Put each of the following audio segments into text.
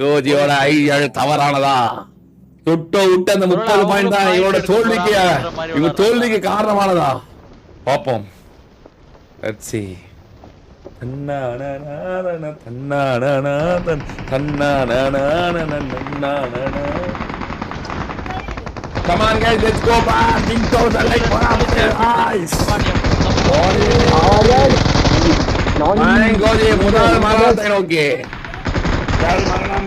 கோஜியோட idea தவறானதா? தொட்டோ விட்டு அந்த 30 point தான் இவரோட தோல்விக்கு காரணமானதா? பாப்போம். Let's see. Come on guys, let's go back. Think of the like guys. Goji முதல் மரணத்தை நோக்கி.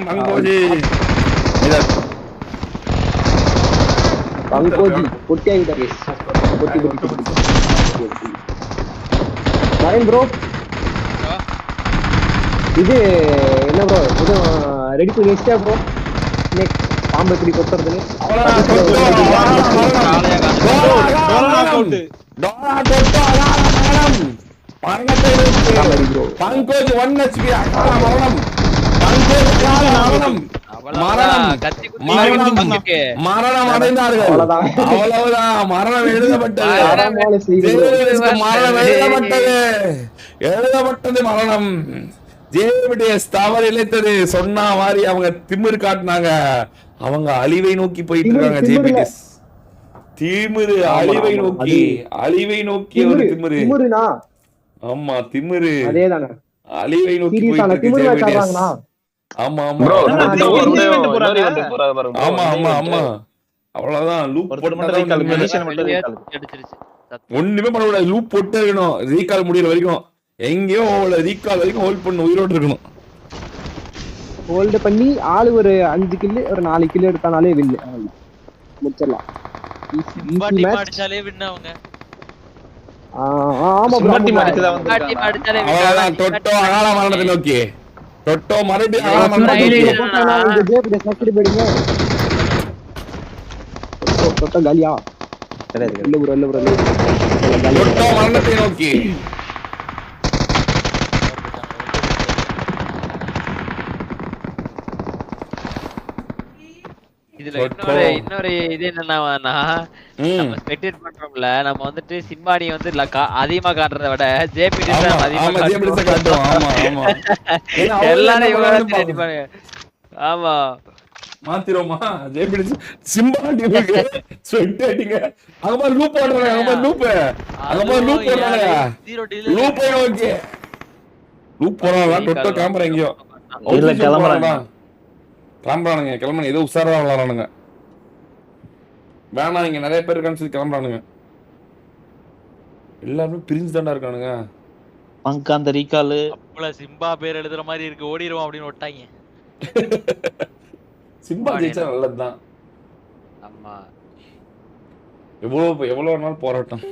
மங்கோஜி. மங்கோஜி பொட்டியாகிட்ட கேஸ். பொட்டி. நரேன் ப்ரோ. இது என்ன ப்ரோ? இது ready to next bro. Next பாம்பு எப்படி கொத்துறது? பங்கோஜ் 1 HP மரணம் அடைந்தார்கள். அவ்வளவுதான், மரணம் எழுதப்பட்டது மரணம். ஜேபிடிஎஸ் தவறு இழைத்தது. சொன்ன மாதிரி அவங்க திமிரு காட்டினாங்க. அவங்க அழிவை நோக்கி போயிட்டு இருக்காங்க. ஜேபிடிஎஸ் திமிரு அழிவை நோக்கி ஒரு திமிரு. ஆமா திமிரு அழிவை நோக்கி போயிட்டு இருக்கு ஜேபிடிஎஸ். ஆமா அவ்வளவுதான். லூப் ஒண்ணுமே பண்ண கூடாது. லூப் போட்டு இருக்கணும். ரீகால் முடியற வரைக்கும் எங்கேயோ ரீகால் வரைக்கும் ஹோல்ட் பண்ணு, உயிரோடு இருக்கணும். ஹோல்ட் பண்ணி ஆளு ஒரு 5 கில் ஒரு 4 கில் எடுத்தானாலே வின் முடிச்சிடலாம். சிம்பாட்டி மாடிச்சாலே வின் அவங்க. ஆமா சிம்பாட்டி மாடிச்சதா வந்து மாடிச்சாலே வின். அவ்வளவுதான். தொட்டோ அகால மரணத்தை நோக்கி. தொட்டோ மறுபடியும் அகால மரணத்தை நோக்கி. இந்த ஜேப் சக்கடி போடுங்க. தொட்டோ காலியா? இல்ல ப்ரோ. தொட்டோ மரணத்தை நோக்கி. இதுல இன்னொரு இது என்னன்னா நம்ம ஸ்பெக்டேட் பண்றோம்ல, நம்ம வந்துட்டு சிம்பாடி வந்து அதிகமா காட்டுறத விட ஜேபிடி அதிகமா காட்டுவோம். எல்லாரும் ஆமா மாத்திரோமா ஜேபிடி சிம்பாடி ஸ்பெக்டேட்டிங் அங்க மாதிரி லூப் போடுறாங்க. அங்க மாதிரி லூப் போடுறாங்க. லூப் ஓகே லூப் போறாங்க. டொட்டோ கேமரா எங்கயோ இல்ல கிளம்புறானுங்க. ஏதோ உஷாரா விளாடுறானுங்க. வேணாம் இங்க நிறைய பேர் இருக்கான்னு சொல்லி கிளம்புறானுங்க. எல்லாருமே பிரிஞ்சு தாண்டா இருக்கானுங்க. அங்க அந்த ரீகால் சிம்பா பேர் எழுதுற மாதிரி இருக்கு. ஓடிடுவோம் அப்படின்னு விட்டாங்க. சிம்பா ஜெயிச்சா நல்லதுதான். ஆமா எவ்வளவு நாள் போராட்டம்.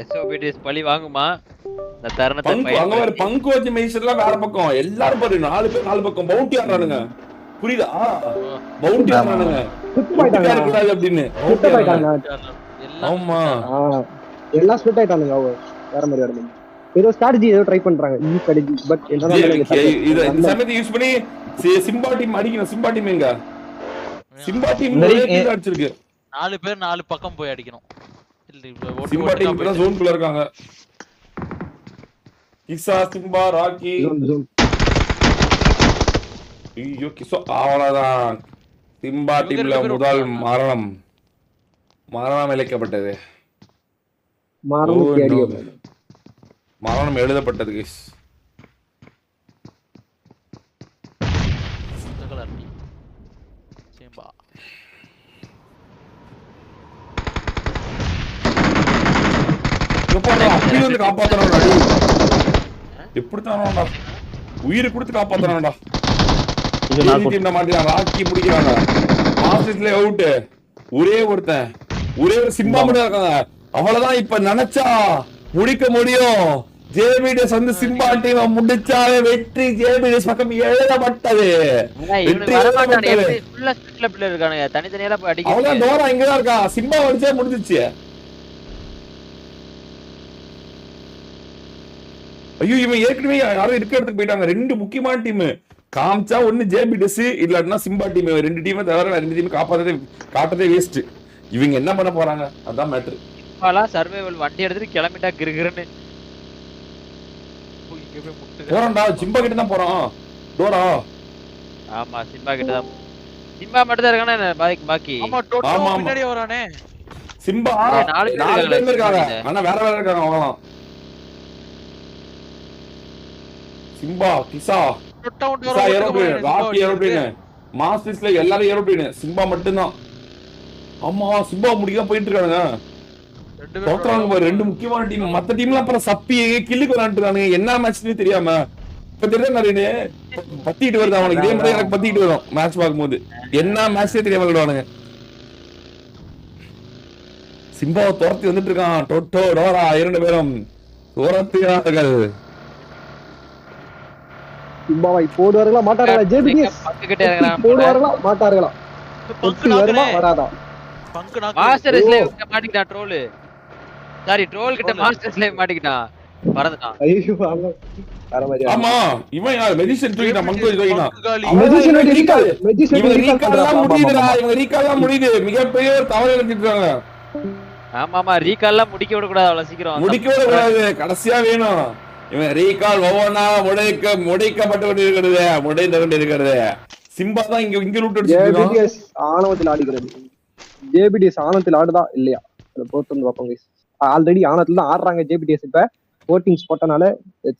எஸ்ஓபிடிஎஸ் பழி வாங்குமா இந்த தருணத்தை? அங்க வேற பங்கோஜ் மெய்ஸ்லாம் வேற பக்கம். எல்லாரும் பாரு 4 பேர் 4 பக்கம் பவுண்டி ஆடுறானுங்க. புரியுதா? பவுண்டி ஆடுறானுங்க. கூடாது அப்படின்னு ஆமா எல்லாம் ஸ்பிளிட் ஆயிட்டானுங்க. வேற மாதிரி ஆடுறாங்க. ஏதோ ஸ்ட்ராட்டஜி ஏதோ ட்ரை பண்றாங்க. ஈ ஸ்ட்ராட்டஜி பட் என்னன்னா இது இந்த சமயத்தை யூஸ் பண்ணி சிம்பா டீம் அடிக்கணும். சிம்பா டீம் எங்க? சிம்பா டீம் அடிச்சிருக்கு. 4 பேர் 4 பக்கம் போய் அடிக்கணும். சிம்பா டீம் இப்ப ஜோன் குள்ள இருக்காங்க. கிசா சிம்பா ராக்கி ஐயோ கிசோ அவ்வளவுதான். சிம்பா டீம்ல முதல் மரணம் இழைக்கப்பட்டது. மரணம் எழுதப்பட்டது கிஸ். எப்படித்தானோடா உயிரை கொடுத்து காப்பாத்துறான்டா. ராக்கி முடிக்கிறாங்க. மாஸ்டர்ஸ்ல அவுட். ஒரே ஒரு சிம்பா மட்டும் இருக்காங்க. அவ்வளவுதான். இப்ப நினைச்சா முடிக்க முடியும். ஜேபிடிஎஸ் வந்து சிம்பா டீம் முடிச்சாவே வெற்றி ஜேபிடிஎஸ் பக்கம் எழுதப்பட்டது. அவ்வளவுதான். டோரா இங்கதான் இருக்கா. சிம்பா அடிச்சே முடிஞ்சிச்சு. ஐயோ இவன் ஏற்கனவே யாரும் இருக்க இடத்துக்கு போயிட்டாங்க. 2 முக்கியமான டீம் காமிச்சா ஒன்னு ஜேபிடிஎஸ் இல்லாட்டினா சிம்பா டீம். 2 டீமை தவிர 2 டீம் காட்டுறதே வேஸ்ட். இவங்க என்ன பண்ண போறாங்க அதான் மேட்டர். சர்வைவல் வண்டி எடுத்துட்டு கிளம்பிட்டா கிருகிருன்னு போறோம்டா சிம்பா கிட்ட தான் போறோம் டோரா. ஆமா சிம்பா கிட்ட தான். சிம்பா மட்டும் தான் இருக்கானே பாக்கி. ஆமா டோட்டோ ஆமா, ஆமா. பின்னாடியே வரானே. சிம்பா ஏய், 4 பேர் இருக்காங்க ஆனா வேற வேற இருக்காங்க அவங்கலாம். சிம்பா கிசா டோட்டோ கிசா ஏரோப்ளேன் ராக்கி ஏரோப்ளேன் மாஸ்டர்ஸ்ல எல்லாரும் ஏரோப்ளேன் சிம்பா மட்டும்தான். ஆமா சிம்பா முடிக்க போயிட்டு இருக்காங்க. தோத்துறாங்க பாரு ரெண்டு முக்கியமான டீம். மத்த டீம்லாம் அப்புறம் சப்பி கில்லுக்கு விளையாண்டுருக்கானுங்க. என்ன மேட்ச்னே தெரியாம இப்ப தெரியும் நிறைய பத்திட்டு வருது அவனுக்கு. இதே மாதிரி எனக்கு பத்திட்டு வரும் மேட்ச் பார்க்கும்போது. என்ன மேட்ச்சே தெரியாம விளையாடுவானுங்க. சிம்பாவை துரத்தி வந்துட்டு இருக்கான் டோட்டோ டோரா 2 பேரும் துரத்துகிறார்கள். சிம்பாவை போடுவார்களா மாட்டார்களா? ஜேபிடிஎஸ் பங்கு கிட்ட இறங்குறான். போடுவார்களா மாட்டார்களா? ஒத்தி வருமா வராதா? பங்கு நாக்கு. மாஸ்டர் ஸ்லேவ் கிட்ட மாட்டிக்கிட்டான் ட்ரோல். சாரி ட்ரோல் கிட்ட மாஸ்டர் ஸ்லேவ் மாட்டிக்கிட்டான். பறந்துட்டான். ஐயோ ஆமா வேற மாதிரி. ஆமா இவன் யார் மெடிசன் தூக்கிட்டான் மங்கோ தூக்கிட்டான். காலி. மெஜிஷியன் ரீகால் மெஜிஷியன் இவங்க ரீகால் ரீகால்லாம் முடியுதுடா. இவங்க ரீகால்லாம் முடியுது. மிகப்பெரிய ஒரு தவறு இழைச்சிட்டாங்க. ஆமா ஆமா ரீகால்லாம் முடிக்க விட கூடாது அவ்வளவு சீக்கிரம். முடிக்க விட கூடாது. கடைசியா வேணும். இவன் ரீகால் ஒவ்வொன்னா முடிக்கப்பட்டு கொண்டிருக்கிறது. முடிந்து கொண்டிருக்கிறது. சிம்பா தான் இங்க லூட் அடிச்சிட்டு இருக்கான். ஜேபிடிஎஸ் ஆணவத்தில் ஆடுகிறது. ஜேபிடிஎஸ் ஆணவத்தில் ஆடுதா இல்லையா அதை பொறுத்து வந்து பார்ப்போம் guys. ஆல்ரெடி ஆணவத்தில் தான் ஆடுறாங்க ஜேபிடிஎஸ். இப்ப போட்டிங்ஸ் போட்டனால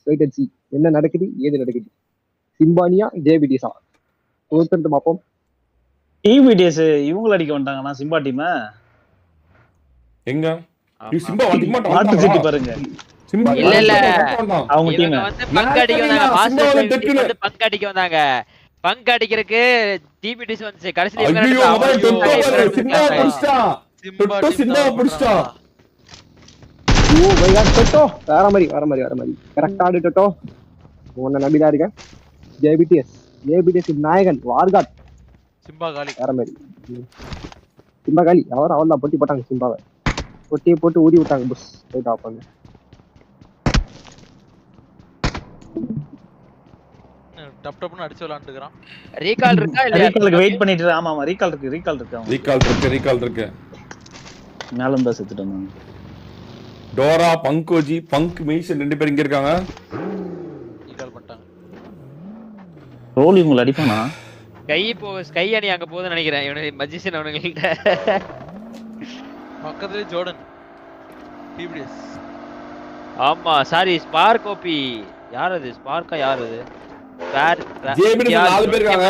வெயிட் அண்ட் see என்ன நடக்குது ஏது நடக்குது. சிம்பானியா ஜேபிடிஎஸ் பொறுத்து பார்ப்போம். டிபிடிஎஸ் இவங்கள அடிக்க வந்துட்டாங்கண்ணா சிம்பா டீம். எங்க சிம்பா மாட்டு சிட்டி பாருங்க. சிம்பா இல்ல, இல்ல. அவங்க டீம் இவங்க வந்து பங்கு அடிக்க வந்தாங்க. மாஸ்டர் ஸ்லேவ் வந்து பங்கு அடிக்க வந்தாங்க. பங்க் அடிக்கிறதுக்கு டிபிடிஸ் வந்துச்சு. கடைசில இவங்க ஐயோ அவன் டொட்டோ பாரு சிம்பா புடிச்சான். டொட்டோ சிம்பா புடிச்சான். ஓ மை காட் டோட்டோ வேற மாதிரி கரெக்டா ஆடு டோட்டோ. உன்னை நம்பிதான் இருக்கேன். ஜேபிடிஎஸ் நாயகன் வார்காட் சிம்பா காலி. வேற மாதிரி. சிம்பா காலி அவர்தான் பொட்டி போட்டாங்க. சிம்பாவை பொட்டியை போட்டு ஊதி விட்டாங்க. புஷ் போயிட்டு ஆப்பாங்க. டப் டப்னு அடிச்சு விளையாண்டுக்கிறான். ரீகால் இருக்கா இல்லையா? ரீகாலுக்கு வெயிட் பண்ணிட்டு இரு. ஆமா ஆமா ரீகால் இருக்கு அவங்க. ரீகால் இருக்கு. மேலும் தான் செத்துட்டு வந்தாங்க. டோரா பங்கோஜி பங்க் மெய்சன் 2 பேர் இங்க இருக்காங்க. ரீகால் பண்ணிட்டாங்க. ரோல் இவங்கள அடிப்பானா? ஸ்கை அணி அங்க போகுதுன்னு நினைக்கிறேன். இவனுக்கு மஜிஷியன் அவனுங்கள்ட்ட. பக்கத்துலயே ஜோர்டன். டிபிடிஎஸ். ஆமா சாரி ஸ்பார்க் ஓபி. யார் அது? ஸ்பார்க்கா யார் அது? ஜேபிடிஎஸ் 4 பேர் இருக்காங்க.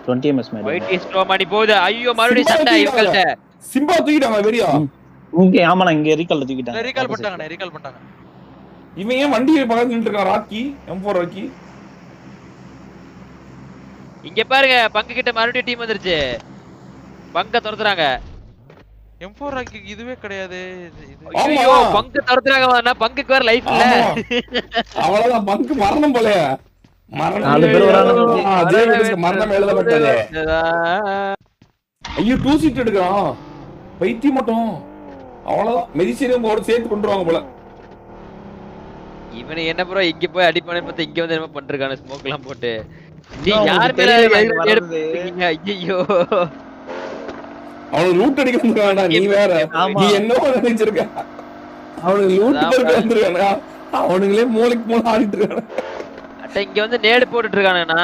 20 ms மேல. ஒயிட் ஸ்ட்ரோ மணி போகுது. ஐயோ மறுபடியும் சண்டை இவங்கள்ட்ட. சிம்பா தூக்கிட்டாங்க வெறியா. இங்க ஆமாண்ணா இங்க ரீகால் தூக்கிட்டாங்க. ரீகால் பண்ணிட்டாங்க. இவன் ஏன் வண்டி பக்கத்துல நின்னுட்டு இருக்கான்? ராக்கி M4 ராக்கி. இங்க பாருங்க பங்கு கிட்ட மறுபடியும் டீம் வந்துருச்சு. பங்க துரத்துறாங்க. M4 ராக்கி இதுவே கிடையாது. ஐயோ பங்கு துரத்துறாங்க. பங்குக்கு வேற லைஃப் இல்ல. அவ்வளவுதான் பங்கு மரணம் போல. மரணம் 4 பேர் வராங்க. ஜேபிடிஎஸ் மரணம் எழுதப்பட்டது. ஐயோ 2 சீட் எடுக்கிறான். பைத்தியம் மட்டும். அவ்வளவுதான் மெடிசினியம் போட சேர்த்து கொண்டுருவாங்க போல. இவனை என்ன ப்ரோ இங்க போய் அடிப்பானே பார்த்தா இங்க வந்து என்ன பண்றானே ஸ்மோக் எல்லாம் போட்டு. நீ இன்னும் யார் அவனுக்கு மேல தெரியல எடுப்பீங்க? ஐயோ அவனுக்கு லூட் அடிக்க வந்துருக்கான்டா. நீ வேற ஆமா. நீ என்ன நினைச்சிருக்க? அவனுக்கு லூட் பண்ண வந்துருக்கானா? அவனுங்களே மூளைக்கு மூளை ஆடிட்டு இருக்கானே. அட இங்க வந்து நேடு போட்டுட்டு இருக்கானேண்ணா.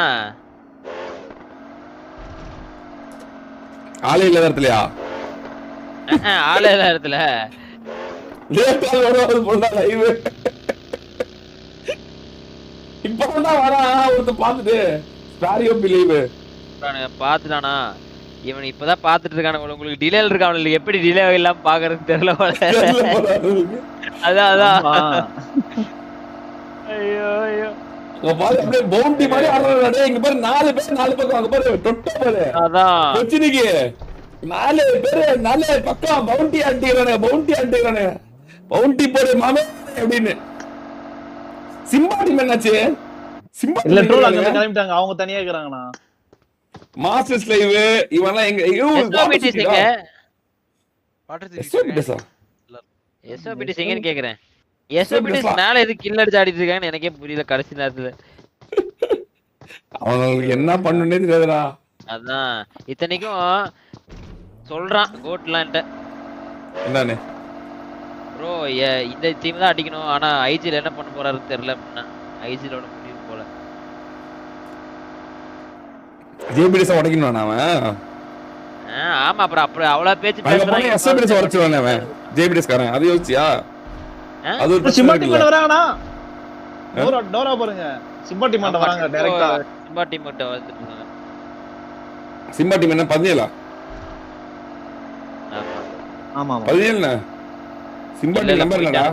ஆளே இல்ல இடத்துலயா? ஆளே இல்ல இடத்துல. லேட்டால் வருவாது போல லைவ். இப்பதான் வரா ஒருத்த பாத்துட்டு ஸ்பாரியோ பிலீவ் பாத்துட்டானா? இவன் இப்பதான் பாத்துட்டு இருக்கான. உங்களுக்கு டிலே இருக்கா? அவனுக்கு எப்படி டிலே இல்லாம பாக்குறதுன்னு தெரியல போல. அதான் ஐயோ ஐயோ அப்படியே பவுண்டி மாதிரி ஆடுறானே. இங்க பாரு 4 பேர் 4 பக்கம். அங்க பாரு டொட்டோ பாரு. அதான் கொச்சினிக்கு 4 பேர் 4 பக்கம் பவுண்டி ஆட்டிக்கிறானே. பவுண்டி போடு மாமே அப்படின்னு. சிம்பா டீம் என்னாச்சு? சிம்பா இல்ல ட்ரோல் அங்க கிளம்பிட்டாங்க. அவங்க தனியா இருக்காங்கண்ணா. மாஸ்டர்ஸ் லைவ் இவன்லாம் எங்க எஸ்ஓபிடிஸ் எங்க? எஸ்ஓபிடிஸ் எஸ்ஓபிடிஸ் எங்கன்னு கேக்குறேன். எஸ்ஓபிடிஸ் மேல எதுக்கு கில் அடிச்சு ஆடிட்டு இருக்காங்கன்னு எனக்கே புரியல கடைசி நேரத்துல. அவங்களுக்கு என்ன பண்ணுனே தெரியாதுடா. அதான் இத்தனைக்கும் சொல்றான் கோட்லான்ட்ட. என்னன்னு ப்ரோ இந்த டீம் தான் அடிக்கணும். ஆனா ஐஜில என்ன பண்ண போறாருன்னு தெரியல. ஐஜிலோட முடிவு போல. ஜேபிடிஎஸ் உடைக்கணும் அவன். ஆமா அப்புறம் அவ்வளவு பேச்சு பேசுறாங்க. எஸ்பிடிஎஸ் உடைச்சுவானே அவன். ஜேபிடிஎஸ் காரன். அது யோசிச்சியா? அது ஒரு சிம்பா டீம் வராங்கடா. டோரா பாருங்க. சிம்பா டீம் வராங்க டைரக்டா. சிம்பா டீம் கிட்ட வந்துட்டு இருக்காங்க. சிம்பா டீம் என்ன 17? ஆமா 17 சிம்பா டீம் நம்பர் என்னடா?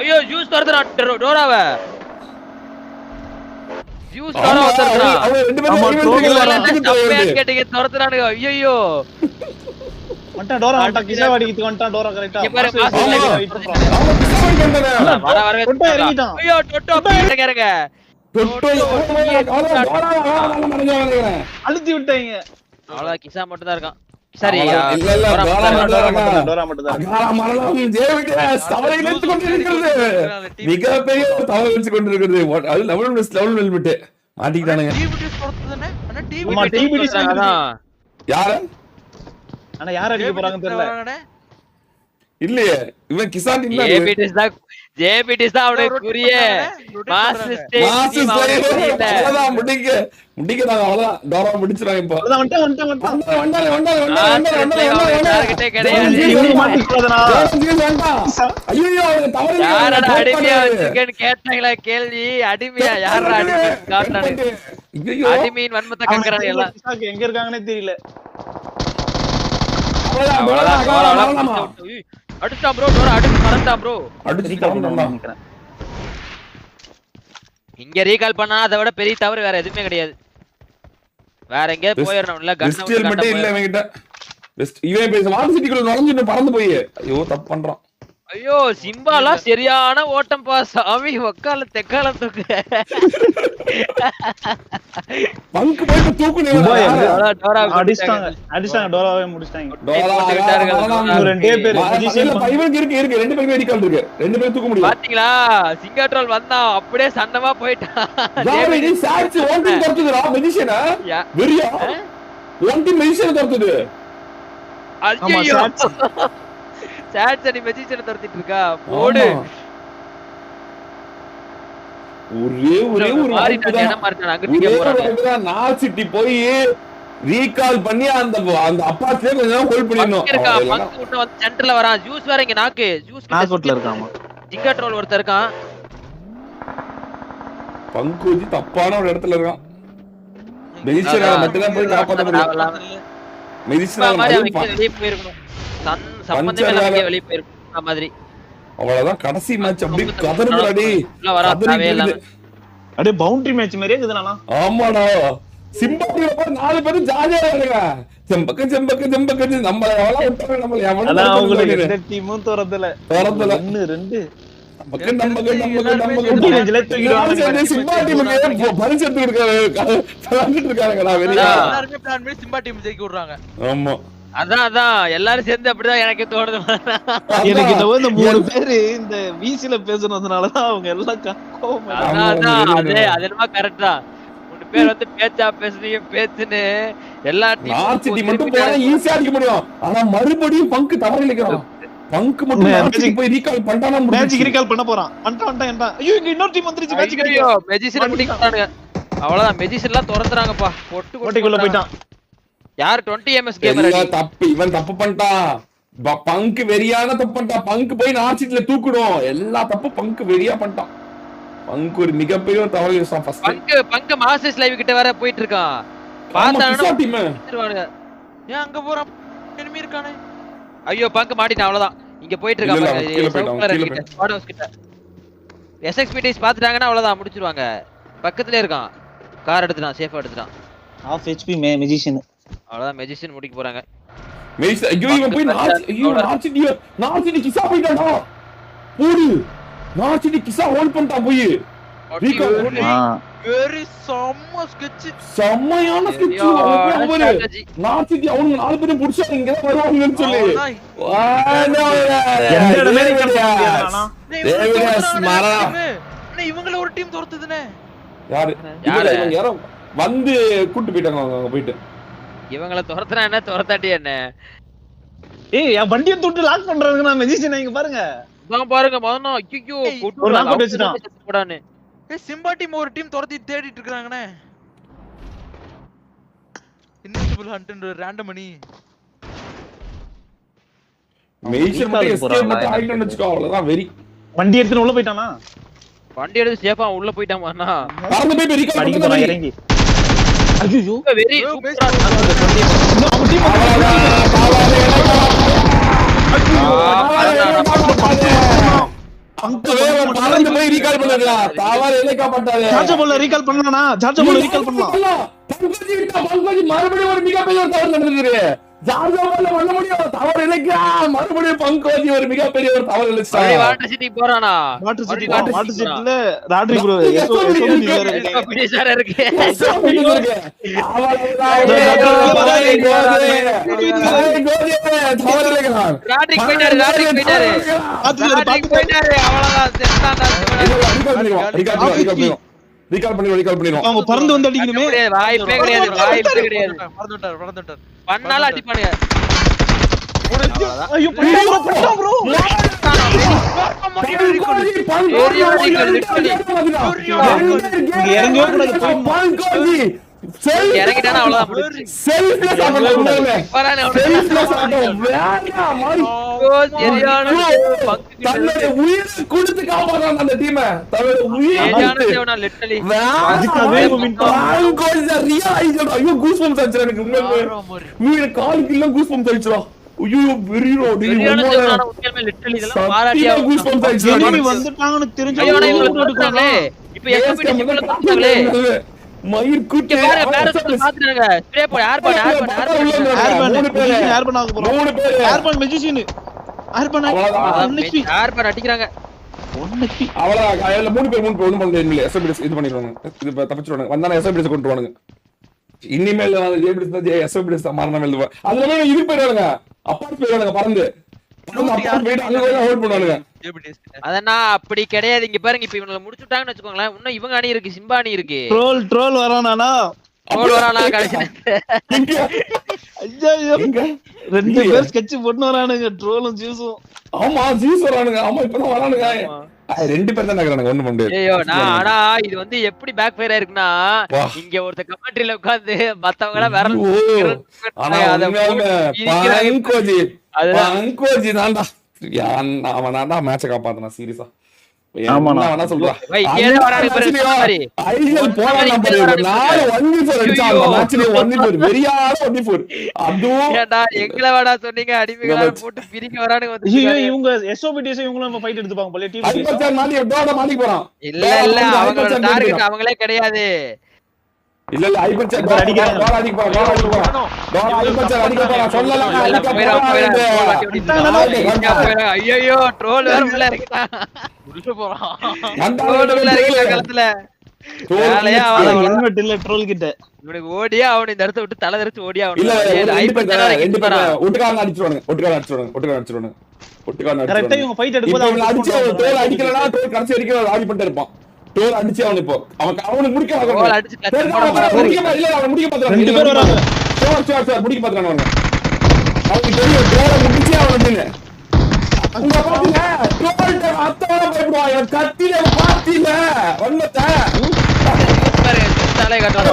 ஐயோ ஜூஸ் தரதுடா டோராவை. ஜூஸ் டோரா தரதுடா. அவன் ரெண்டு பேரும் கேட்டிங்க தரதுறானுங்க. ஐயோ வந்துட்டான் டோரா வந்துட்டான். கிசாவ அடிக்கிட்டு வந்துட்டான் டோரா கரெக்ட்டா. இங்க பாரு மாஸ் வர டொட்டோ இறங்கிட்டான். ஐயோ டொட்டோ இறங்க. டொட்டோ அழுத்தி விட்டாங்க. அவ்வளவு கிசா மட்டும் தான் இருக்கான். சரி இல்ல டோரா மட்டும் தான். மிகப்பெரிய தவறு வச்சு கொண்டிருக்கிறது. அது லெவல் வெல்மெட் மாட்டிக்கிட்டானுங்க. டிபிடிஎஸ் தோத்துதானே அண்ணா ஆமா டிபிடிஎஸ் அதான் யாரு ஆனா யார் அடிக்க போறாங்கன்னு தெரியல. இல்லையே இவன் கிசான் டீம் தான். ஜேபிடிஎஸ் தான் அவனுக்கு புரிய. மாஸ் அவ்வளவுதான் முடிக்கிறாங்க. அவ்வளவுதான் டோரா முடிச்சிராங்க. இப்போ கேட்டாங்களா கேள்வி? அடிமையா யாரா அடிமை? அடிமையின் வன்மத்தை கக்குறாங்க எல்லாம். எங்க இருக்காங்கன்னே தெரியல. அடிச்சா ப்ரோ டோரா அடிச்சு பறந்தா ப்ரோ. இங்க ரீகால் பண்ணா அதை விட பெரிய தவறு வேற எதுவுமே கிடையாது. வேற எங்க போயிரணும்ல. கன் மட்டும் இல்ல இவன்கிட்ட. இவன் பேச வால் சிட்டிக்குள்ள நுழைஞ்சிட்டு பறந்து போய் ஐயோ தப்பு பண்றான். ஐயோ சிம்பாலா சரியான ஓட்டம் பா சாமி. ஒக்கால தெக்கால தூக்கு. பங்கு போய் தூக்குனே. அடிச்சாங்க டோராவே முடிச்சிட்டாங்க. ரெண்டு பேர் இருக்கு. ரெண்டு பேருக்கு வெடிக்கால் இருக்கு. ரெண்டு பேரும் தூக்க முடியும். பாத்தீங்களா சிங்காட்ரோல் வந்தான் அப்படியே சண்டமா போயிட்டான். ஜாமி சாட்சி ஓட்டி தரத்துதுடா மெடிஷனா. வெறியா ஓட்டி மெடிஷன் தரத்துது. ஐயோ சாட் சடி மெடிஷன் தரத்திட்டு இருக்கா. போடு ஒரே ஒரு நால் சிட்டி போய் ரீகால் பண்ணி அந்த அப்பாஸ்லயே கொஞ்சம் ஹோல்ட் பண்ணிடணும். சென்டர்ல வரான். ஜூஸ் வேற இங்க நாக்கு. ஜூஸ் நாக்கோட்ல இருக்காமா. ஜிங்காட்ரோல் ஒருத்தர் இருக்கான். பங்குஜி தப்பான ஒரு இடத்துல இருக்கான். மெடிஷனால மட்டும் தான் போய் காப்பாத்த முடியும். மெடிஷனால வெளிய போயிருக்கணும். சம்பந்தமே வெளிய போயிருக்கணும் மாதிரி. அவ்வளவுதான் கடைசி மேட்ச் அப்படி கதறுதுடா. அப்படியே பவுண்டரி மேட்ச் மாதிரியே இருக்குதுனா. ஆமாடா சிம்பாட்டில போய் 4 பேரும் ஜாலியா இருக்காங்க. செம்பக்க நம்மள எவ்வளவு விட்டாங்க. நம்மள எவ்வளவு அதான் அவங்களுக்கு ரெண்டு டீமும் தரதல 1 2 அதான் எல்லாரும் சேர்ந்து அப்படிதான் எனக்கு தோணுது. எனக்கு இந்த 3 பேரு இந்த வீசில பேசுனதுனாலதான் அவங்க எல்லாம் அது என்னமா கரெக்ட் தான். 3 பேர் வந்து பேச்சா பேசுனீங்க பேச்சுன்னு எல்லா டீமும் மட்டும் போனா ஈஸியா அடிக்க முடியும். ஆனா மறுபடியும் பங்கு தவறு இழைக்கிறான். பங்கு மட்டும் போய் ரீகால் பண்ணானா மேஜிக் ரீகால் பண்ண போறான். வந்துட்டான். ஐயோ இங்க இன்னொரு டீம் வந்துருச்சு. மேஜிக் ஐயோ மெஜிஷியன் முடிக்கிறானுங்க. அவ்வளவுதான் மெஜிஷியன் எல்லாம் துரத்துறாங்கப்பா. கோட்டைக்குள்ள போய்ட்டான். யார் 20 ms கேமர் தப்பு. இவன் தப்பு பண்ணிட்டான். பங்கு வெறியான தப்பு பண்ணிட்டான். பங்கு போய் நார்சிட்ல தூக்குடும். எல்லா தப்பு பங்கு வெறியா பண்ணிட்டான். பங்கு ஒரு மிகப்பெரிய தவறு யூஸா ஃபர்ஸ்ட். பங்கு மாஸ்டர்ஸ் லைவ் கிட்ட வர போயிட்டு இருக்கான். பாத்தானே திருவானுங்க. ஏன் அங்க போறான்? எனிமி இருக்கானே. ஐயோ பங்கு மாட்டிட்டான். அவ்வளவுதான் இங்க போயிட்டு இருக்கான். ஸ்குவாட் ஹவுஸ் கிட்ட எஸ்எக்ஸ்பிடிஸ் பாத்துட்டாங்கன்னா அவ்வளவுதான் முடிச்சிருவாங்க. பக்கத்துலயே இருக்கான். கார் எடுத்துட்டான். சேஃபா எடுத்துட்டான். half HP magician. அவ்வளவுதான் மெஜிஷியன் முடிக்க போறாங்க. ஐயோ இவன் போய் நார்சிட்டி கிசா போயிட்டான்டா. போடு நார்சிட்டி கிசா ஹோல்ட் பண்ணிட்டான் போய். வெரி செம்ம ஸ்கெட்ச். செம்மையான ஸ்கெட்ச். நார்சிட்டி அவனுங்க 4 பேரும் புடிச்சாங்க. இங்க தான் வருவாங்கன்னு சொல்லி இவங்கள ஒரு டீம் தோத்துதுனே. யாரு வந்து கூட்டி போயிட்டாங்க. அவங்க போயிட்டு இவங்கள துரத்துனா என்ன துரத்தாட்டி என்ன ஏய் என் வண்டியை தொட்டு லாக் பண்றாங்க நான் மெஜிஷியன் இங்க பாருங்க. இதான் பாருங்க மதனா ஐயோ ஒரு knock out வச்சிட்டான். போடானே. ஏய் சிம்பா டீம் ஒரு டீம் துரத்தி தேடிட்டு இருக்காங்கண்ணே. இன்விசிபிள் ஹண்ட் ரேண்டம் மணி. மெய்ஷர் மட்டும் எஸ்கேப் மட்டும் ஆயிட்டோம்னு வெச்சுக்கோ அவ்வளவுதான் வெரி. வண்டி எடுத்து உள்ள போயிட்டானா? வண்டி எடுத்து சேஃபா உள்ள போயிட்டான் மதனா. பறந்து போய் ரீகால் அடிக்க பண்ணி போறான் இறங்கி. ஐயோ வெரி அவன் டீம் பறந்து போய் ரீகால் பண்ணலாம். தாவார எலைக்கா பட்டாதே. சார்ஜ் போல ரீகால் பண்ணலாம்னா? சார்ஜ் போல ரீகால் பண்ணலாம். பங்கஜி மறுபடியும் ஒரு மிகப்பெரிய ஒரு தவறு நடந்துருக்கு. ஜார்ஜோல பண்ண முடியும். தவறு இலைக்கா மறுபடியும் பங்கஜி ஒரு மிகப்பெரிய ஒரு தவறு இழைச்சான். வாட்டர் சிட்டி போறானா? வாட்டர் சிட்டில ராட்ரி ப்ரோ எஸ்ஓபி வேற இருக்கு. பிடிச்சார இருக்கு. ராட்ரிக் போயிட்டாரு அவ்வளவுதான் செத்தான்டா. ரீகால் பண்ணிடுவோம். அவங்க பறந்து வந்து அடிக்கணுமே. வாய்ப்பே கிடையாது. பறந்துட்டார். பண்ணால அடிப்பானுங்க. ஐயோ பட்டா ப்ரோ. இறங்கவே கூடாது. இறங்கிட்டானா அவ்வளவுதான் முடிஞ்சு. கொடுத்து காப்பாற்றான் அந்த டீம். காலுக்கு இல்ல கூஸ் பம்ப் அடிச்சிடும். வந்துட்டாங்கன்னு தெரிஞ்சு மயிர் குட்டி அடிக்கிறாங்க. இனிமேல் மரணம் எழுதுவா அதுல இது போயிடுவாங்க. அப்பார்ட் போயிடுவாங்க பறந்து அதனா அப்படி கிடையாது. இங்க பாருங்க இப்ப இவங்க முடிச்சுட்டாங்கன்னு வச்சுக்கோங்களேன். இன்னும் இவங்க அணி இருக்கு, சிம்பா அணி இருக்கு. ட்ரோல் வரானா? ட்ரோல் வரானா கடைசில? ஐயோ ரெண்டு பேர் ஸ்கெட்ச் போட்டு வரானுங்க ட்ரோலும் ஜூஸும். ஆமா ஜூஸ் வரானுங்க. ஆமா இப்பதான் வரானுங்க. ரெண்டு பேர் தான் நகரானுங்க. ஒண்ணு பண்ணு. ஐயோ நான் ஆனா இது வந்து எப்படி பேக் ஃபயர் ஆயிருக்குன்னா இங்க ஒருத்த கமெண்ட்ரியில உட்கார்ந்து மத்தவங்க எல்லாம் விரல் பங்கோஜி தான்டா அவன் தான் மேட்ச காப்பாத்தனா சீரியஸா. அவங்களே கிடையாது. இல்ல இல்ல ஐபர் அடிக்க ஐயோ ட்ரோல் வேற உள்ள இறக்கிட்டான். உள்ள போறான் களத்துல. ட்ரோல் கிட்ட இவனுக்கு ஓடியா அவன் இந்த இடத்த விட்டு தலை தெரிச்சு ஓடியா இல்ல ஒட்டுக்காரன் அடிச்சிருவானுங்க. அடிக்கலன்னா கடைசி வரைக்கும் ஆடி பண்ணிட்டு இருப்பான். டோல் அடிச்சு அவன் இப்போ அவனுக்கு முடிக்க முடிக்க பாத்துறாங்க. அவனுக்கு தெரியும் டோலை முடிச்சு அவனுக்கு அங்க பாத்தீங்க அத்தவரை பயப்படுவான். கத்தில பாத்தீங்க வண்ணத்தை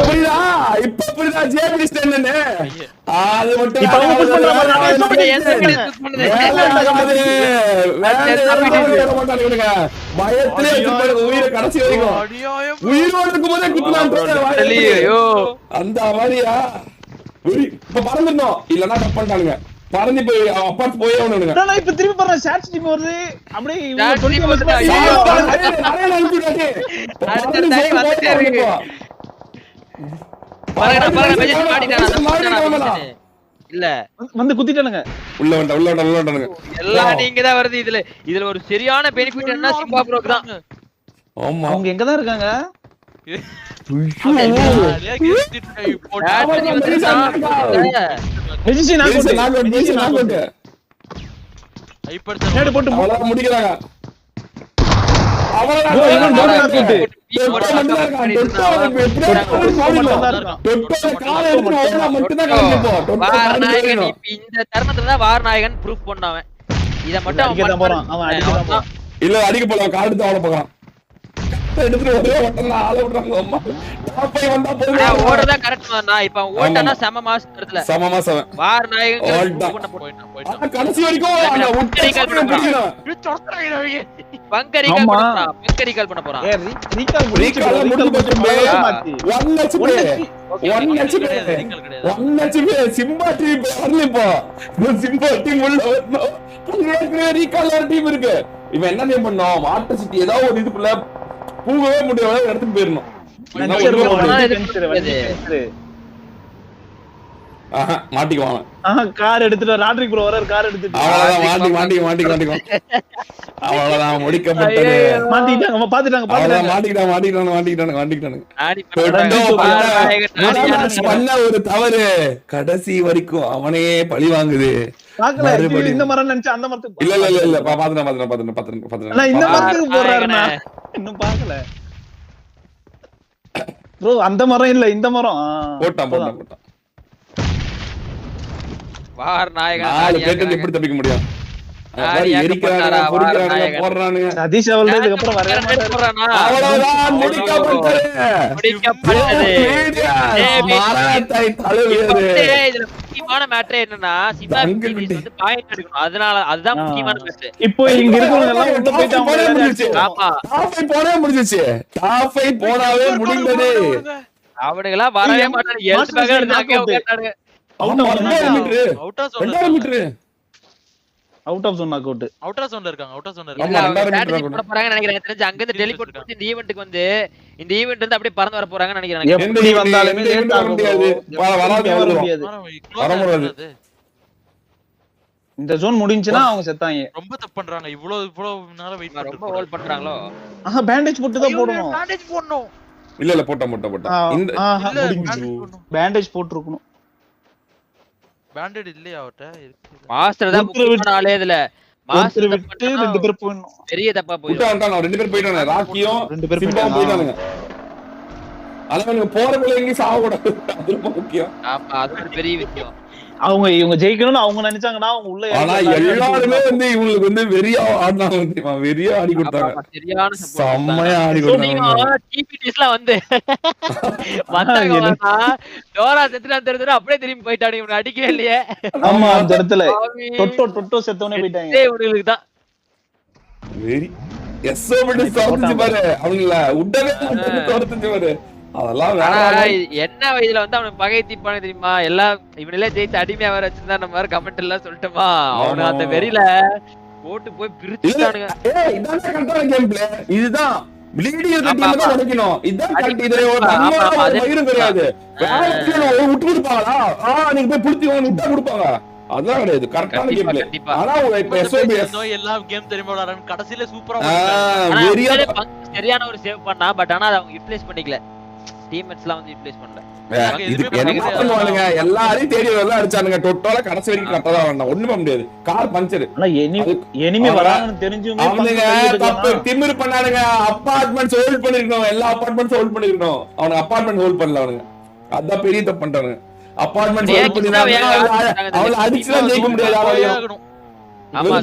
புரியுதா? இப்ப புரியுதா ஜேபிடி ஸ்டேன்னு? அது மட்டும் பயத்திலே உயிரை கடைசி வரைக்கும் உயிரோடு இருக்கும் போதே குத்துனான். அந்த மாதிரியா இப்ப பறந்துடணும். இல்லன்னா தப்பு பண்ணிட்டானுங்க. பறந்து போய் அப்பார்ட் போய் அவனுங்க. நான் இப்ப திருப்பி பாறேன் ஷாட் டீம் வருது. அப்படியே இல்ல வந்து குத்திட்டானுங்க. உள்ள வந்தானுங்க. எல்லாம் நீங்க தான் வருது. இதுல ஒரு சரியான பெனிஃபிட் என்ன சிம்பா ப்ரோக்கு தான். ஆமா அவங்க எங்க தான் இருக்காங்க? முடிக்கிறாங்க. அவன் இவன் டோரா கூட்டு. டொட்டோ மட்டும் தான் இருக்கான். டொட்டோ காலை எடுத்து ஓடுனா மட்டும்தான் கிளம்பிப்போம். டொட்டோ வாரநாயகன் இப்ப இந்த தருணத்துல தான் வாரநாயகன் ப்ரூஃப் பண்ணாவன். இத மட்டும் அடிக்க போறான். அவன் அடிக்க போறான். இல்ல அடிக்க போல காடு தான் போறான். எடுத்துட்டு ஒரே ஓட்டல ஆள விடுறாங்க அம்மா. டாப் 5 வந்தா போதும். ஓடுறதா கரெக்ட் தான். இப்ப ஓட்டனா சம மாசத்துல சம மாசம் வாரநாயகன் பண்ண போயிட்டான். கடைசி வரைக்கும் அந்த பங்கரிகால் பண்ண போறான். ஏய் ரீகால் ரீகால் முடிஞ்சு போச்சு. 1 HP சிம்பா டீம் வரலப்பா. இந்த சிம்பா டீம் உள்ள வரணும். அங்க ரீகால் ஒரு டீம் இருக்கு. இவன் என்ன நேம் பண்ணோம்? வாட்டர் சிட்டி ஏதாவது ஒரு இதுக்குள்ள பூகவே முடியாத இடத்துக்கு போயிரணும். மாட்டிக்குவான். கார் எடுத்துட்டு ராட்ரிக் ப்ரோ வர கார் எடுத்துட்டு அவ்வளவுதான் அவ்வளவுதான் முடிக்கப்பட்டது. மாட்டிட்டாங்க பண்ண ஒரு தவறு கடைசி வரைக்கும் அவனே பழி வாங்குது. இந்த மரம் நினைச்சு அந்த மரத்துக்கு இல்ல பாத்துறேன் இந்த மரத்துக்கு போறாருன்னா இன்னும் பாக்கல ப்ரோ. அந்த மரம் இல்ல இந்த மரம் போட்டான். வாரநாயகன் எப்படி தப்பிக்க முடியும்? சதீஷ் இதுக்கு அப்புறம் வரவே மாட்டாரு. அவ்வளவுதான் முடிக்கப்பட்டது. முக்கியமான மேட்டர் என்னன்னா சிம்பா வந்து பாயிண்ட் எடுக்கணும். அதனால அதுதான் முக்கியமான மேட்டர். இப்போ இங்க இருக்கவங்க எல்லாம் உள்ள போயிட்டாங்க. ஆமா டாப் 5 போனவே முடிஞ்சிச்சு. டாப் 5 போனாவே முடிந்தது. அவனுங்க எல்லாம் வரவே மாட்டாங்க. ஹெல்த் பேக் எடுத்தாங்க உட்கார்ந்தாங்க. அவுட் ஆஃப் ஜோன்ல இருக்காங்க. போட போறாங்க நினைக்கிறேன். தெரிஞ்சு அங்க இருந்து டெலிபோர்ட் பண்ணி இந்த ஈவென்ட்க்கு வந்து இந்த ஈவென்ட் வந்து அப்படியே பறந்து வர போறாங்கன்னு நினைக்கிறேன். எப்படி வந்தாலுமே லேட் ஆக முடியாது. வர முடியாது. இந்த ஜோன் முடிஞ்சினா அவங்க செத்தாங்க. ரொம்ப தப்பு பண்றாங்க. இவ்வளவு நேரம் வெயிட் பண்ணி ரொம்ப ஹோல்ட் பண்றாங்களோ. பேண்டேஜ் போட்டு தான் போடணும். பேண்டேஜ் போடணும். இல்ல போட்டா இந்த பேண்டேஜ் போட்டுருக்கணும். பேண்டேட் இல்லையா அவட்ட? மாஸ்டர் தான் முக்கியமான ஆளே இதுல. மாஸ்டர் விட்டு ரெண்டு பேர் போயிடணும். பெரிய தப்பா போயிடும். விட்டாங்க ரெண்டு பேர் போயிட்டாங்க. ராக்கியும் சிம்பாவும் போயிட்டாங்க. அதனால போற போல எங்க சாவ கூடாது. அது முக்கியம். ஆமா அது ஒரு பெரிய விஷயம். இவங்க ஜெயிக்கணும்னு அவங்க நினைச்சாங்கன்னா அவங்க உள்ள ஆனா எல்லாருமே வந்து இவங்களுக்கு வந்து வெறியா ஆடினாங்க. தெரியுமா? வெறியா ஆடி கொடுத்தாங்க. சரியான செம்மையா ஆடி கொடுத்தாங்க. டிபிடிஸ்லாம் வந்து வந்தாங்க. டோரா செத்துனா தெரிஞ்சா அப்படியே திரும்பி போயிட்டாங்க. இவனை அடிக்கவே இல்லையே. ஆமா அந்த இடத்துல டொட்டோ செத்தவனே போயிட்டாங்க. இவங்களுக்கு தான் வெரி எஸ்ஓபிடி தோத்துச்சு பாரு. அவங்கள உடனே தோத்துச்சு பாரு. அதெல்லாம் என்ன வயதுல வந்து அவனுக்கு பகை தீப்பானு தெரியுமா? எல்லாம் இவனெல்லாம் ஜெயித்து அடிமையா வர வச்சிருந்தா நம்ம வேற கமெண்ட் எல்லாம் சொல்லிட்டோமா? அவனு அந்த வெறியில போட்டு போய் பிரிச்சுட்டானுங்க. இதுதான் உடைக்கணும். இதுதான் கிடையாது. விட்டு கொடுப்பாங்களா? நீங்க போய் புடிச்சுக்கோங்க விட்டா கொடுப்பாங்க. அதான் கிடையாது. கரெக்டான கேம் பிளே. ஆனா இப்ப எஸ்ஓபிஎஸ் எல்லா கேம் தெரியுமா விளையாடுறாங்க. கடைசில சூப்பரா சரியான ஒரு சேவ் பண்ணா. பட் ஆனா அவங்க யூட்டிலைஸ் பண்ணிக்கல. டீம்மேட்ஸ்லாம் வந்து யூட்டிலைஸ் பண்ணல. இதுக்கு என்ன பண்ணுவானுங்க? எல்லாரையும் தேடி வரலாம் அடிச்சானுங்க. டொட்டோல கடைசி வரைக்கும் கரெக்டா தான் ஒண்ணும் பண்ண முடியாது. Car puncture. ஆனா எனிமி வராங்கன்னு தெரிஞ்சுமே அவனுங்க தப்பு திமிரு பண்ணானுங்க. அபார்ட்மெண்ட்ஸ் ஹோல்ட் பண்ணிருக்கணும். எல்லா அபார்ட்மெண்ட்ஸ் ஹோல்ட் பண்ணிருக்கணும். அவனுங்க அபார்ட்மெண்ட் ஹோல்ட் பண்ணல. அவனுங்க அதான் பெரிய தப்பு பண்றானுங்க. அபார்ட்மெண்ட் ஹோல்ட் பண்ணிருந்தாங்க. அவளை அடிச்சுலாம் ஜெயிக்க முடியாது. ஆமா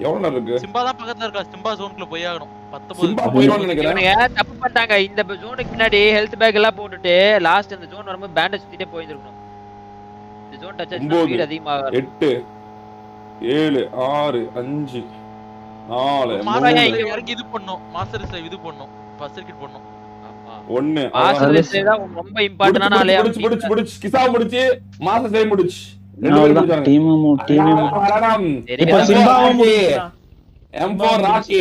எவ்வளவு நேரம் இருக்கு? சிம்பா தான் பக்கத்துல இருக்கா. சிம்பா ஜோனுக்குள்ள போய் ஆகணும். 19 சிம்பா போயிடுவான்னு நினைக்கிறேன். தப்பு பண்ணிட்டாங்க. இந்த ஜோனுக்கு முன்னாடி ஹெல்த் பேக் எல்லாம் போட்டுட்டு லாஸ்ட் இந்த ஜோன் வரும்போது பேண்டேஜ் சுத்திட்டே போயிருக்கணும். இந்த ஜோன் டச் ஆச்சுனா ஸ்பீட் அதிகமாகும். 8 7 6 5 4 மாராயா இங்க வரைக்கும் இது பண்ணோம். மாஸ்டர் சேவ் இது பண்ணோம். ஃபர்ஸ்ட் சர்க்கிட் பண்ணோம். ஆமா 1 மாஸ்டர் சேவ் தான் ரொம்ப இம்பார்ட்டன்டான ஆளே. புடிச்சு கிசா முடிச்சு மாஸ்டர் சேவ் முடிச்சு. M4 ராக்கி.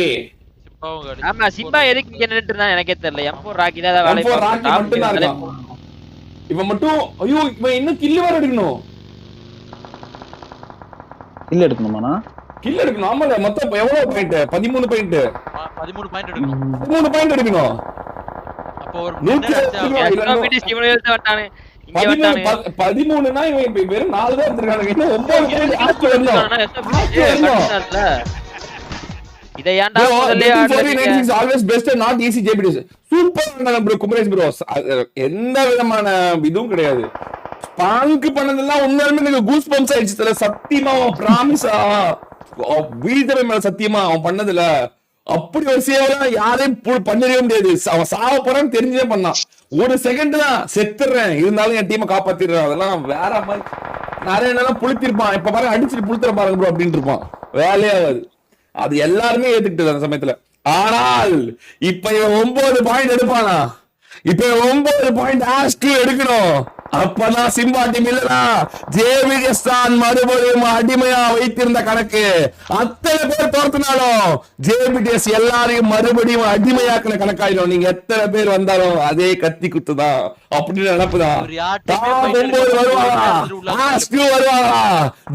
ஆமா சிம்பா எதுக்கு இங்க நின்னுட்டு இருந்தா எனக்கே தெரியல. M4 ராக்கி தான் வேலை பார்த்துட்டான். இவன் மட்டும் ஐயோ இவன் இன்னும் கில் வேற எடுக்கணும். கில் எடுக்கணுமானா? கில் எடுக்கணும். ஆமால மொத்தம் எவ்வளவு பாயிண்ட்? 13 பாயிண்ட். 13 பாயிண்ட் எடுக்கணும். 13 பாயிண்ட் எடுக்கணும். அப்போ ஒரு 13னா இவன் வெறும் 4 தான் எடுத்துறானுங்க. இன்னும் 9 பாயிண்ட் ஆச்சு வரணும். இதை ஏன்டா முதல்லயே ஆடல always best and not easy JBDS. Super பண்ணாங்க bro குமரேஷ் bro. எந்த விதமான இதுவும் கிடையாது. ஸ்பாங்க் பண்ணதெல்லாம் உண்மையாலுமே எனக்கு கூஸ் பம்ப்ஸ் ஆயிடுச்சு தல. சத்தியமா பிராமிஸா வீழ்தவே மேல சத்தியமா அவன் பண்ணதுல அப்படி ஒரு சேவலாம் யாரையும் பண்ணிடவே முடியாது. அவன் சாவ போறான்னு தெரிஞ்சே பண்ணான். ஒரு செகண்ட் தான் செத்துறேன், இருந்தாலும் என் டீமை காப்பாத்திடுறேன். அதெல்லாம் வேற மாதிரி நிறைய நேரம் புளுத்திருப்பான். இப்ப பாருங்க அடிச்சுட்டு புளுத்துற பாருங்க ப்ரோ அப்படின்ட்டு இருப்பான். வேலையே ஆகாது. அது எல்லாருமே ஏத்துக்கிட்டு அந்த சமயத்துல. ஆனால் இப்ப இவன் 9 பாயிண்ட் எடுப்பானா? இப்ப 9 பாயிண்ட் ஆஸ்ட் எடுக்கணும். அப்பதான் சிம்பா டீம் இல்லனா ஜேவிடிஎஸ் தான் மறுபடியும் அடிமையா வைத்திருந்த கணக்கு. அத்தனை பேர் தோர்த்தினாலும் ஜேவிடிஎஸ் எல்லாரையும் மறுபடியும் அடிமையாக்கின கணக்காயிடும். நீங்க எத்தனை பேர் வந்தாலும் அதே கத்தி குத்துதான் அப்படின்னு நினைப்புதான். வருவாங்களா?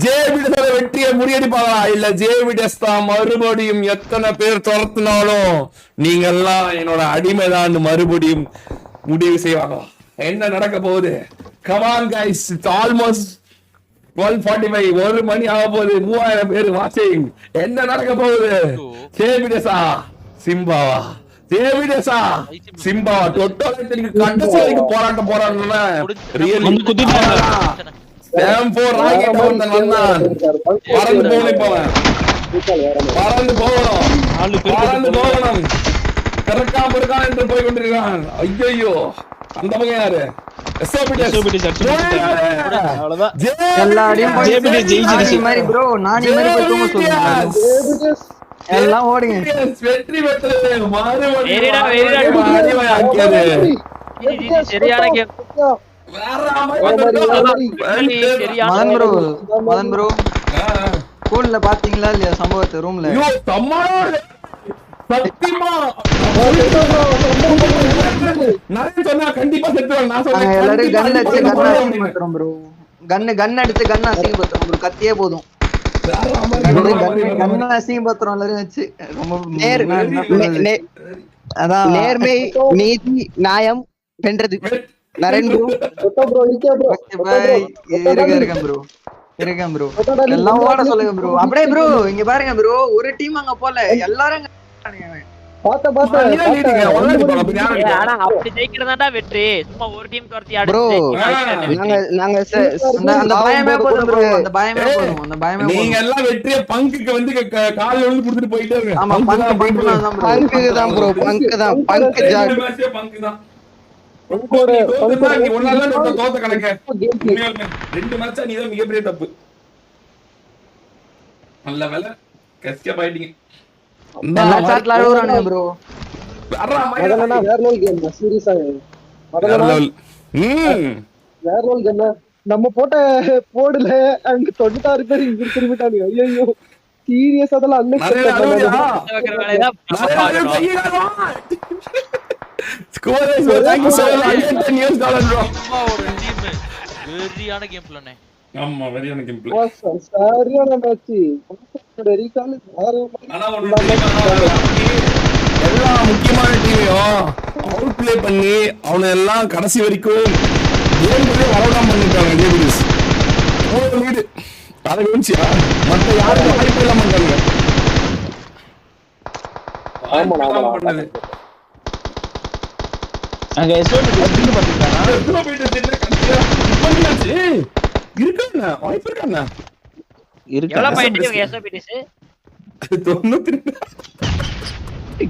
ஜேவிடிஎஸ் வெற்றியை முறியடிப்பாங்களா? இல்ல ஜேவிடிஎஸ் தான் மறுபடியும் எத்தனை பேர் தோர்த்தினாலும் நீங்க எல்லாம் என்னோட அடிமைதான் மறுபடியும் முடிவு செய்வாங்களா? என்ன நடக்க போகுது? Come on guys, it's almost 12:45. 1 மணி ஆக போகுது. 3000 பேர் வாட்சிங். என்ன நடக்க போகுது? ஜேவிடிஎஸா சிம்பாவா? ஜேவிடிஎஸா சிம்பாவா? டொட்டோலி கடைசி வரைக்கும் போராட்டம் போராடணும்னா ரியலி ஸ்டாம்4 ராக்கெட் அவன் வந்தான். பறந்து போகணும். இப்ப பறந்து போகணும். கரெக்டாக இருக்கான் என்று போய் கொண்டிருக்கான். ஐயோ அந்த பக்கம் யாரு? எல்லாம் ஓடுங்க. வெற்றி பெற்றது சரியான கேம். மதன் ப்ரோ ஸ்கூல்ல பாத்தீங்களா இல்லையா சம்பவத்தை? ரூம்ல சத்தியமா கண்டிப்பா எல்லாரும் கன் அடிச்சு அசிங்கப்படுத்துறோம் ப்ரோ. கன் அடிச்சு கன் அசிங்கப்படுத்துறோம் ப்ரோ. கத்தியே போதும். கன் அசிங்கப்படுத்துறோம் எல்லாரும் வச்சு. ரொம்ப அதான் நேர்மை நீதி நியாயம் வென்றது. நரேன் ப்ரோ இருக்கேன் ப்ரோ. எல்லாம் ஓட சொல்லுங்க ப்ரோ. அப்படியே ப்ரோ இங்க பாருங்க ப்ரோ, ஒரு டீம் அங்க போல எல்லாரும் வெற்றி. சும்மா ஒரு டீம் துரத்தி ப்ரோ நாங்க அந்த பயமே போதும் ப்ரோ. அந்த பயமே போதும். அந்த பயமே நீங்க எல்லாம் வெற்றியை பங்குக்கு வந்து கால்ல வந்து குடுத்துட்டு போயிட்டே இருங்க. ஆமா பங்கு தான் ப்ரோ. பங்கு ஜாக் தோத்த கணக்கு 2 மேட்சா நீதான் மிகப்பெரிய தப்பு. நல்ல வேலை எஸ்கேப் ஆயிட்டீங்க. எல்லா சாட்ல அழுவுறானுங்க ப்ரோ. அதனால வேற லெவல் கேம் சீரியஸா. வேற லெவல் கேம். நம்ம போடல அங்க 96 பேர் இங்க திரும்பிட்டானுங்க. ஐயோ சீரியஸ். அதெல்லாம் அன்எக்ஸ்பெக்டட். வெரியான கேம் பிளானே. ஆமா வெரியான கேம் பிளே. சரியான மேட்ச். ரீகால் எல்லா முக்கியமான டீமையும் அவுட் பிளே பண்ணி அவனை எல்லாம் கடைசி வரைக்கும் கேம்லயே வரலாம் பண்ணிட்டாங்க ஜேபிடிஎஸ். ஒரு லீடு அதை கவனிச்சியா? மற்ற யாரும் வாய்ப்பு இல்லாம பண்ணாங்க. பண்ணது அங்க எஸ்ஓபி இருக்காண்ணா வாய்ப்பு இருக்காண்ணா. எவ்வளவு பாயிண்ட் இவங்க எஸ்ஓபிடிஸ்? 92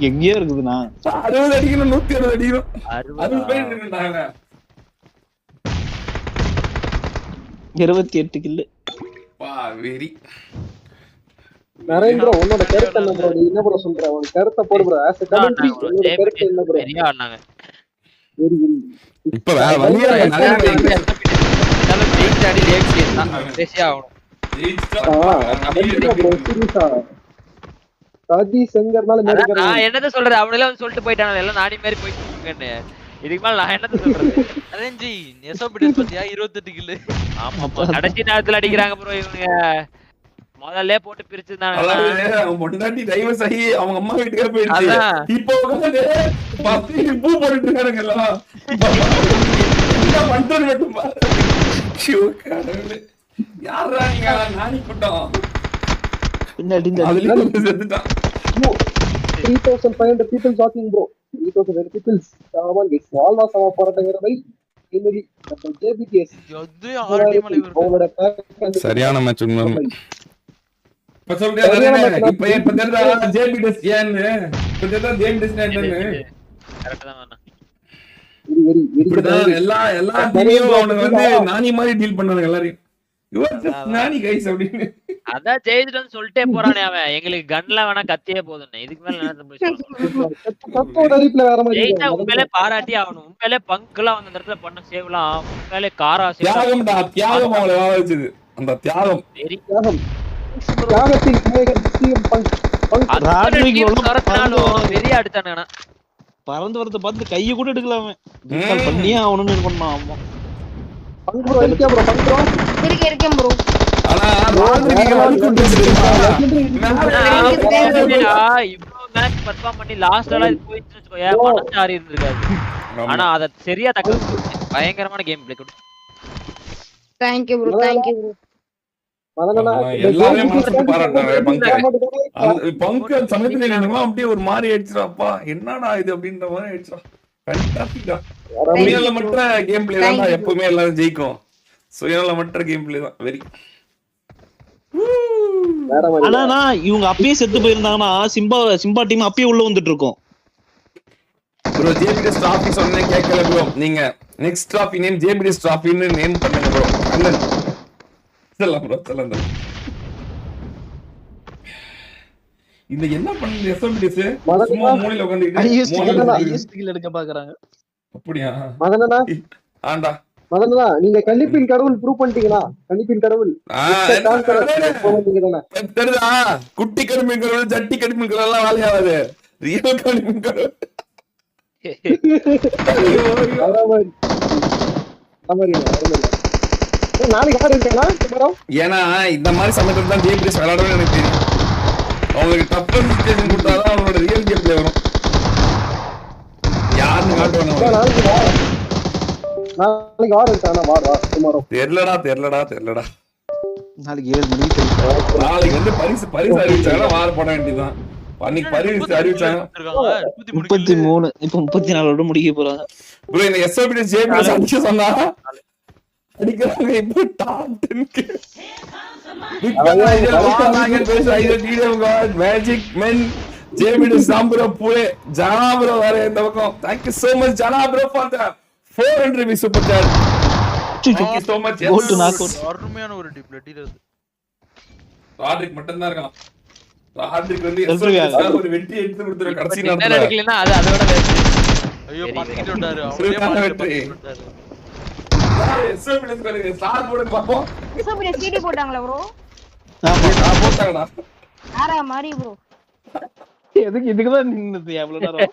எங்கேயோ இருக்குதுண்ணா. 60 அடிக்கணும் 160 அடிக்கணும். 60 பாயிண்ட் இருக்குறாங்க. 28 கில். பா வெரி நரேந்திர உன்னோட கருத்து என்ன ப்ரோ? நீ என்ன ப்ரோ சொல்ற? உன் கருத்தை போடு ப்ரோ. ஆஸ் எ கமெண்ட்ரி உன்னோட கருத்து என்ன ப்ரோ? சரியா ஆடுனாங்க. Very very. இப்ப வேற வழியா நிறைய நல்ல ஜெயிச்சு அடி லேக்ஸ் தான் பேசியா ஆகணும். நான் என்னத சொல்றது? அவனே வந்து சொல்லிட்டு போயிட்டானே எல்லாம் நாடி மாதிரி போயிட்டு. இதுக்கு மேல நான் என்னத சொல்றது? அரேஞ்சி எஸ்ஓபிடிஸ் பத்தியா 28 கில். ஆமா கடைசி நேரத்துல அடிக்கிறாங்க ப்ரோ இவங்க. முதல்ல போட்டு பிரிச்சுதானே. அவன் பொண்டாட்டி டைவர்ஸ் ஆகி அவங்க அம்மா வீட்டுக்கே போயிடுச்சு. இப்போ வந்து பத்தி பூ போட்டுட்டு இருக்காங்க எல்லாம். என்ன பண்றது மட்டும் பாரு. கடவுளே யாரா நீங்க? நானி கூட்டம் பின்னாடி அதுல செத்துட்டான். 3,500 people talking bro. 3,500 people. Come on guys. வாழ்வா சவா போராட்டங்கிற மாதிரி இன்னைக்கு நம்ம JBTS எதுலயும் ஆர்டி மலை வருது. அவங்களோட pack சரியான மேட்ச் உண்மை. இப்ப சொல்றேன் இப்ப தெரிஞ்சா JBTS ஏன்னு இப்ப தெரிஞ்சா JBTS என்னன்னு கரெக்ட் தான் அண்ணா. இப்படிதான் எல்லா டீமையும் அவனுங்க வந்து நானி மாதிரி டீல் பண்ணானுங்க எல்லாரையும். You are just Nani guys அப்படின்னு. அதான் ஜெயிச்சிட்டோம்னு சொல்லிட்டே போறானே அவன். எங்களுக்கு கன்ல வேணா கத்தியே போதும். இதுக்கு மேல என்ன போய் சொல்லணும். சப்போர்ட் அடிப்ல வேற மாதிரி ஜெயிச்சா உண்மையிலே பாராட்டி ஆகணும். உண்மையிலே பங்க்லாம் அந்த இடத்துல பண்ண சேவ்லாம் உண்மையிலே காரா சேவ் தியாகம் அவளை வாழ வச்சது. அந்த தியாகம் தியாகத்தின் நாயகன் சிஎம் பங்க் வெறியா அடிச்சானுங்கண்ணா. பறந்து வரத பார்த்து கைய கூட எடுக்கலாமே பண்ணியே ஆகணும்னு பண்ணான். ஆமா பங்க் ப்ரோ இருக்கே ப்ரோ பங்க் ப்ரோ இருக்கேன் ப்ரோ. ஆனா ராஜ்கிக்கு வந்து கொண்டுச்சிருக்கா இவ்ளோ மேட்ச் பெர்ஃபார்ம் பண்ணி லாஸ்ட்ல இது போயிடுச்சு வெச்சுக்கோயா மனசு ஆறி இருந்திருக்காது. ஆனா அத சரியா தக்க பயங்கரமான கேம் பிளே கொடு. Thank you bro. Thank you bro. எல்லாரும் மனசுக்கு பாராட்டாங்க பங்கு சமயத்துல என்னமா அப்படியே ஒரு மாதிரி ஆயிடுச்சுப்பா என்னடா இது அப்படின்ற மாதிரி ஆயிடுச்சா. ஃபேண்டாஸ்டிக்கா. சுயநலமற்ற கேம் பிளே தான் எப்பவுமே எல்லாரும் ஜெயிக்கும். சுயநலமற்ற கேம் பிளே தான் வெரி. ஆனா இவங்க அப்பயே செத்து போயிருந்தாங்கன்னா சிம்பா டீம் அப்பயே உள்ள வந்துட்டு இருக்கும். ப்ரோ JBTS டிராஃபி சொன்னே கேட்கல ப்ரோ. நீங்க நெக்ஸ்ட் டிராஃபி நேம் JBTS டிராஃபின்னு நேம் பண்ணுங்க ப்ரோ. அண்ணன் சொல்லலாம் ப்ரோ சொல்லலாம். இந்த என்ன பண்ணுது SMBTS சும்மா மூலையில ஐஎஸ்டி எடுக்க பாக்குறாங்க. அப்படியா மதனனா ஆண்டா மதனனா நீங்க கன்னிப்பின் கடவுள் ப்ரூவ் பண்ணிட்டீங்களா? கன்னிப்பின் கடவுள் தெரியுதா? குட்டி கருமின் கடவுள் ஜட்டி கருமின் கடவுள் எல்லாம் வேலையாவது. ரியல் கருமின் கடவுள் நாளைக்கு யாரு இருக்காங்களா? ஏன்னா இந்த மாதிரி சமயத்துல தான் JBTS விளையாடவே எனக்கு தெரியும். அவங்களுக்கு டஃப் சிச்சுவேஷன் கொடுத்தாதான் அவங்களோட ரியல் கேம் பிளே வரும். யாருன்னு காட்டுவாங்க நாளைக்கு யாரு இருக்கானா? வாடா டுமாரோ. தெரியலடா நாளைக்கு 7 மணிக்கு நாளைக்கு வந்து பரிசு அறிவிச்சாங்கன்னா வார போட வேண்டியதுதான். அன்னைக்கு பரிசு அறிவிச்சாங்க 33 இப்ப 34 முடிக்க போறாங்க. ப்ரோ இந்த SMBTS JBTS அடிச்சு சொன்னா அடிக்கிறாங்க. இப்போ டாப் 10 மேஜிக் மென் JBTS சாம்பரோ புலே ஜனா ப்ரோ வேற இந்த பக்கம். Thank you so much Jana bro for the 400 rupees super chat. Thank you so much. Goal to knock out. அருமையான ஒரு டிப்ளேட் இது. ராட்ரிக் மட்டும் தான் இருக்கான். ராட்ரிக் வந்து SMBTS ஒரு வெட்டி எடுத்து கொடுத்துற கடைசி என்ன நேரத்துல நடக்கலனா அது அதோட வேஸ்ட். ஐயோ பத்திக்கிட்டு விட்டாரு. SMBTS கரெக்ட் ஸ்டார் போர்டு பாப்போம். SMBTS சிடி போட்டாங்களா ப்ரோ? ஆமா போட்டாங்கடா. ஆரா மாரி ப்ரோ. எதுக்கு இதுக்கு தான் நின்னது எவ்வளவு நேரம்.